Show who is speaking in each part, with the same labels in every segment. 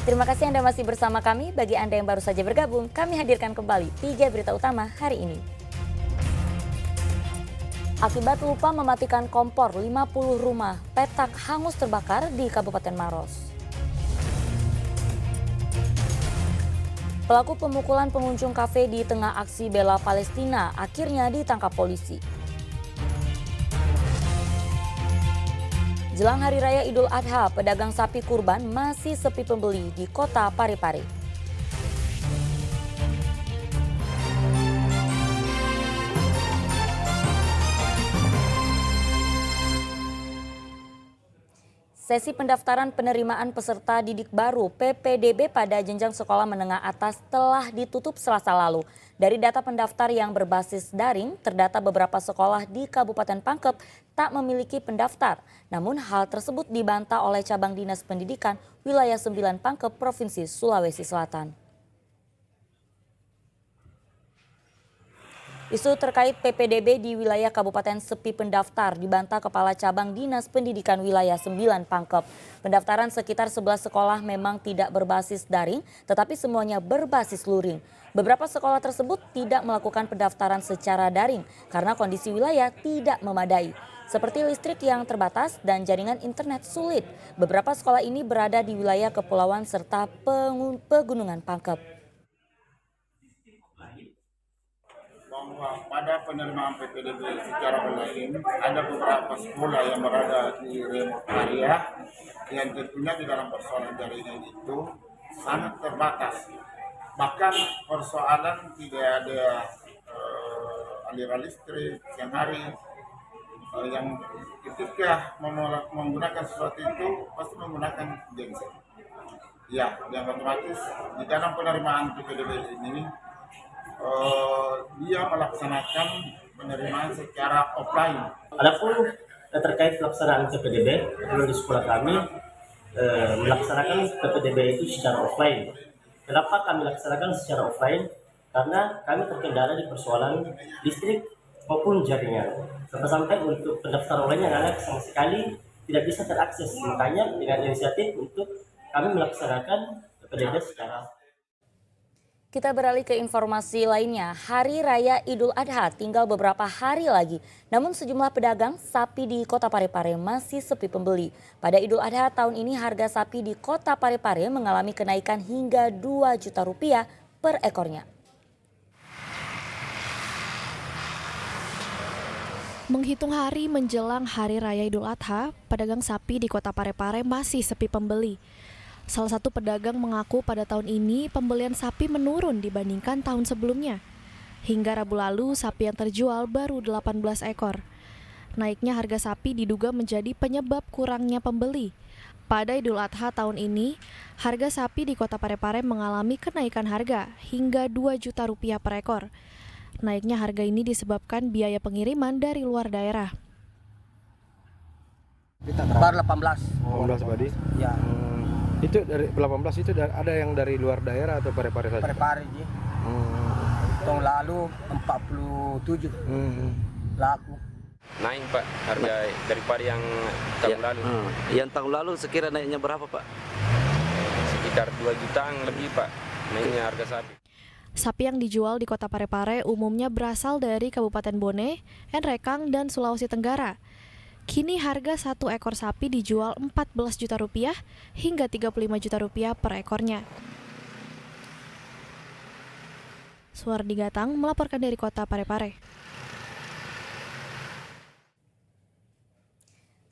Speaker 1: Terima kasih Anda masih bersama kami. Bagi Anda yang baru saja bergabung, kami hadirkan kembali 3 berita utama hari ini. Akibat lupa mematikan kompor, 50 rumah petak hangus terbakar di Kabupaten Maros. Pelaku pemukulan pengunjung kafe di tengah aksi bela Palestina akhirnya ditangkap polisi. Jelang Hari Raya Idul Adha, pedagang sapi kurban masih sepi pembeli di kota Parepare. Sesi pendaftaran penerimaan peserta didik baru PPDB pada jenjang sekolah menengah atas telah ditutup Selasa lalu. Dari data pendaftar yang berbasis daring, terdata beberapa sekolah di Kabupaten Pangkep tak memiliki pendaftar. Namun hal tersebut dibantah oleh Cabang Dinas Pendidikan Wilayah 9 Pangkep Provinsi Sulawesi Selatan. Isu terkait PPDB di wilayah Kabupaten sepi pendaftar dibantah Kepala Cabang Dinas Pendidikan Wilayah 9 Pangkep. Pendaftaran sekitar 11 sekolah memang tidak berbasis daring, tetapi semuanya berbasis luring. Beberapa sekolah tersebut tidak melakukan pendaftaran secara daring karena kondisi wilayah tidak memadai. Seperti listrik yang terbatas dan jaringan internet sulit. Beberapa sekolah ini berada di wilayah kepulauan serta pegunungan Pangkep.
Speaker 2: Bahwa pada penerimaan PPDB secara online ada beberapa sekolah yang berada di remote area yang tentunya di dalam persoalan jaringan itu sangat terbatas. Bahkan persoalan tidak ada aliran listrik yang hari yang ketika menggunakan sesuatu itu pasti menggunakan genset. Ya, yang otomatis di dalam penerimaan PPDB ini dia melaksanakan penerimaan secara offline.
Speaker 3: Adapun terkait pelaksanaan PPDB, di sekolah kami melaksanakan PPDB itu secara offline. Kenapa kami laksanakan secara offline? Karena kami terkendala di persoalan listrik maupun jaringan. Sampai untuk pendaftaran online yang anak sama sekali tidak bisa terakses. Makanya dengan inisiatif untuk kami melaksanakan PPDB secara.
Speaker 1: Kita beralih ke informasi lainnya. Hari Raya Idul Adha tinggal beberapa hari lagi. Namun sejumlah pedagang sapi di kota Parepare masih sepi pembeli. Pada Idul Adha tahun ini harga sapi di kota Parepare mengalami kenaikan hingga 2 juta rupiah per ekornya.
Speaker 4: Menghitung hari menjelang Hari Raya Idul Adha, pedagang sapi di kota Parepare masih sepi pembeli. Salah satu pedagang mengaku pada tahun ini pembelian sapi menurun dibandingkan tahun sebelumnya. Hingga Rabu lalu sapi yang terjual baru 18 ekor. Naiknya harga sapi diduga menjadi penyebab kurangnya pembeli. Pada Idul Adha tahun ini, harga sapi di kota Parepare mengalami kenaikan harga hingga 2 juta rupiah per ekor. Naiknya harga ini disebabkan biaya pengiriman dari luar daerah.
Speaker 5: Baru 18.
Speaker 6: 18 tadi?
Speaker 5: Ya.
Speaker 6: Itu dari 18 itu ada yang dari luar daerah atau Parepare saja?
Speaker 5: Parepare aja. Tahun lalu 47 laku.
Speaker 7: Naik Pak harga daripada yang tahun lalu.
Speaker 8: Yang tahun lalu sekira naiknya berapa Pak?
Speaker 7: Sekitar 2 jutaan lebih Pak naiknya harga sapi.
Speaker 4: Sapi yang dijual di kota Parepare umumnya berasal dari Kabupaten Bone, Enrekang, dan Sulawesi Tenggara. Kini harga satu ekor sapi dijual 14 juta rupiah hingga 35 juta rupiah per ekornya. Suwardi Gatang melaporkan dari kota Parepare.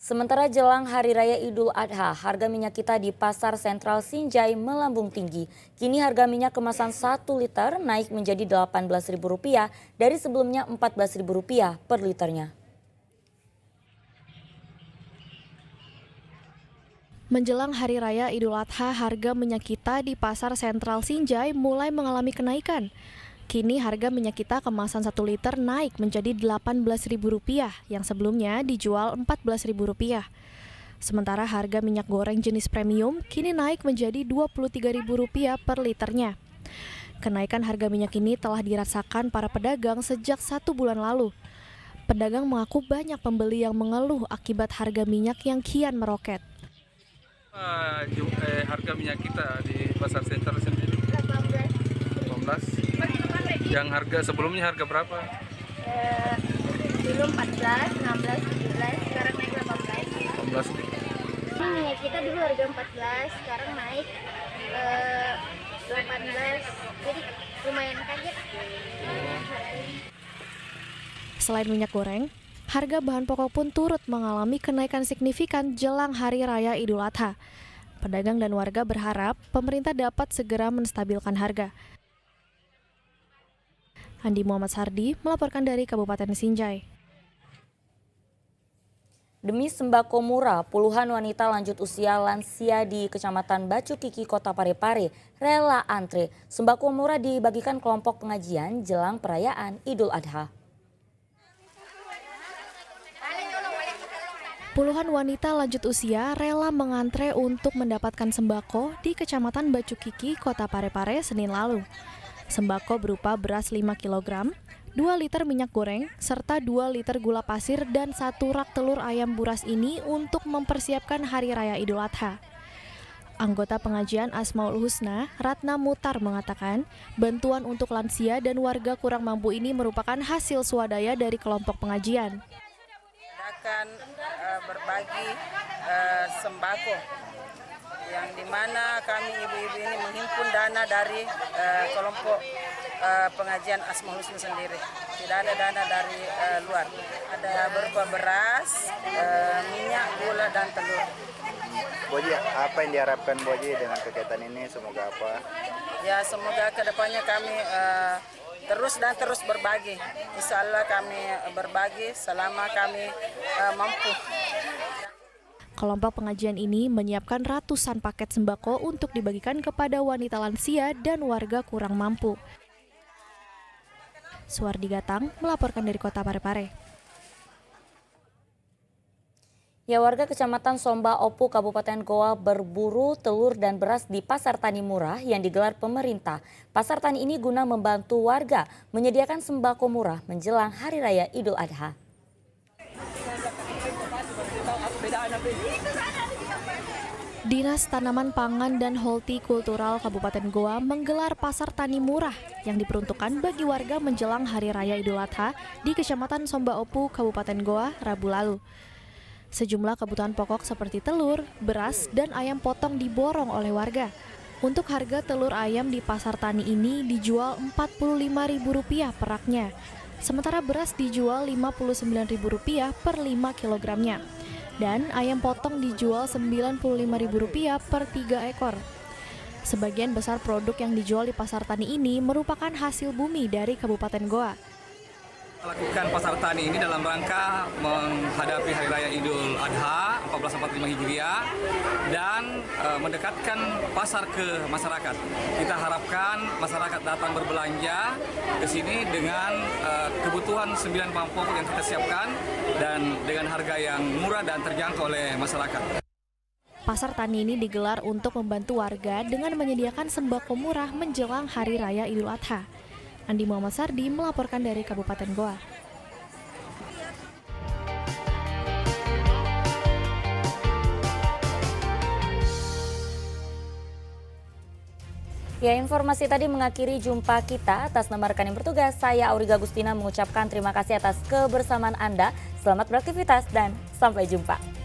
Speaker 1: Sementara jelang Hari Raya Idul Adha, harga minyak kita di Pasar Sentral Sinjai melambung tinggi. Kini harga minyak kemasan 1 liter naik menjadi Rp18.000 dari sebelumnya Rp14.000 per liternya.
Speaker 4: Menjelang Hari Raya Idul Adha, harga minyak kita di Pasar Sentral Sinjai mulai mengalami kenaikan. Kini harga minyak kita kemasan 1 liter naik menjadi Rp18.000 yang sebelumnya dijual Rp14.000. Sementara harga minyak goreng jenis premium kini naik menjadi Rp23.000 per liternya. Kenaikan harga minyak ini telah dirasakan para pedagang sejak 1 bulan lalu. Pedagang mengaku banyak pembeli yang mengeluh akibat harga minyak yang kian meroket.
Speaker 9: Harga minyak kita di pasar sentral sendiri 18. Yang harga sebelumnya harga berapa?
Speaker 10: Dulu 14, 16, 17, sekarang naik 18.
Speaker 9: 18.
Speaker 10: Minyak kita dulu harga 14, sekarang naik 18. Jadi lumayan kaget.
Speaker 4: Selain minyak goreng, harga bahan pokok pun turut mengalami kenaikan signifikan jelang Hari Raya Idul Adha. Pedagang dan warga berharap pemerintah dapat segera menstabilkan harga. Andi Muhammad Sardi melaporkan dari Kabupaten Sinjai.
Speaker 1: Demi sembako murah, puluhan wanita lanjut usia lansia di Kecamatan Bacu Kiki, Kota Parepare rela antre. Sembako murah dibagikan kelompok pengajian jelang perayaan Idul Adha.
Speaker 4: Puluhan wanita lanjut usia rela mengantre untuk mendapatkan sembako di Kecamatan Bacu Kiki, Kota Parepare, Senin lalu. Sembako berupa beras 5 kg, 2 liter minyak goreng, serta 2 liter gula pasir dan 1 rak telur ayam buras ini untuk mempersiapkan Hari Raya Idul Adha. Anggota pengajian Asmaul Husna, Ratna Mutar mengatakan, bantuan untuk lansia dan warga kurang mampu ini merupakan hasil swadaya dari kelompok pengajian.
Speaker 11: Akan berbagi sembako yang dimana kami ibu-ibu ini menghimpun dana dari kelompok pengajian Asmaul Husna sendiri. Tidak ada dana dari luar. Ada berupa beras, minyak, gula, dan telur.
Speaker 12: Boji, apa yang diharapkan Boji dengan kegiatan ini? Semoga apa?
Speaker 11: Ya, semoga kedepannya kami terus berbagi. Insya Allah kami berbagi selama kami mampu.
Speaker 4: Kelompok pengajian ini menyiapkan ratusan paket sembako untuk dibagikan kepada wanita lansia dan warga kurang mampu. Suardi Gatang melaporkan dari Kota Parepare.
Speaker 1: Ya, warga Kecamatan Somba Opu, Kabupaten Goa berburu telur dan beras di Pasar Tani Murah yang digelar pemerintah. Pasar tani ini guna membantu warga menyediakan sembako murah menjelang Hari Raya Idul Adha.
Speaker 4: Dinas Tanaman Pangan dan Hortikultural Kabupaten Goa menggelar Pasar Tani Murah yang diperuntukkan bagi warga menjelang Hari Raya Idul Adha di Kecamatan Somba Opu, Kabupaten Goa, Rabu lalu. Sejumlah kebutuhan pokok seperti telur, beras, dan ayam potong diborong oleh warga. Untuk harga telur ayam di Pasar Tani ini dijual Rp45.000 per raknya. Sementara beras dijual Rp59.000 per 5 kilogramnya. Dan ayam potong dijual Rp95.000 per 3 ekor. Sebagian besar produk yang dijual di Pasar Tani ini merupakan hasil bumi dari Kabupaten Goa.
Speaker 9: Lakukan Pasar Tani ini dalam rangka menghadapi Hari Raya Idul Adha 1445 Hijriah dan mendekatkan pasar ke masyarakat. Kita harapkan masyarakat datang berbelanja ke sini dengan kebutuhan 9 bahan pokok yang kita siapkan dan dengan harga yang murah dan terjangkau oleh masyarakat.
Speaker 4: Pasar Tani ini digelar untuk membantu warga dengan menyediakan sembako murah menjelang Hari Raya Idul Adha. Andi Muhammad Sardi melaporkan dari Kabupaten Goa.
Speaker 1: Ya, informasi tadi mengakhiri jumpa kita. Atas nama rekan yang bertugas, saya Auriga Agustina mengucapkan terima kasih atas kebersamaan Anda. Selamat beraktivitas dan sampai jumpa.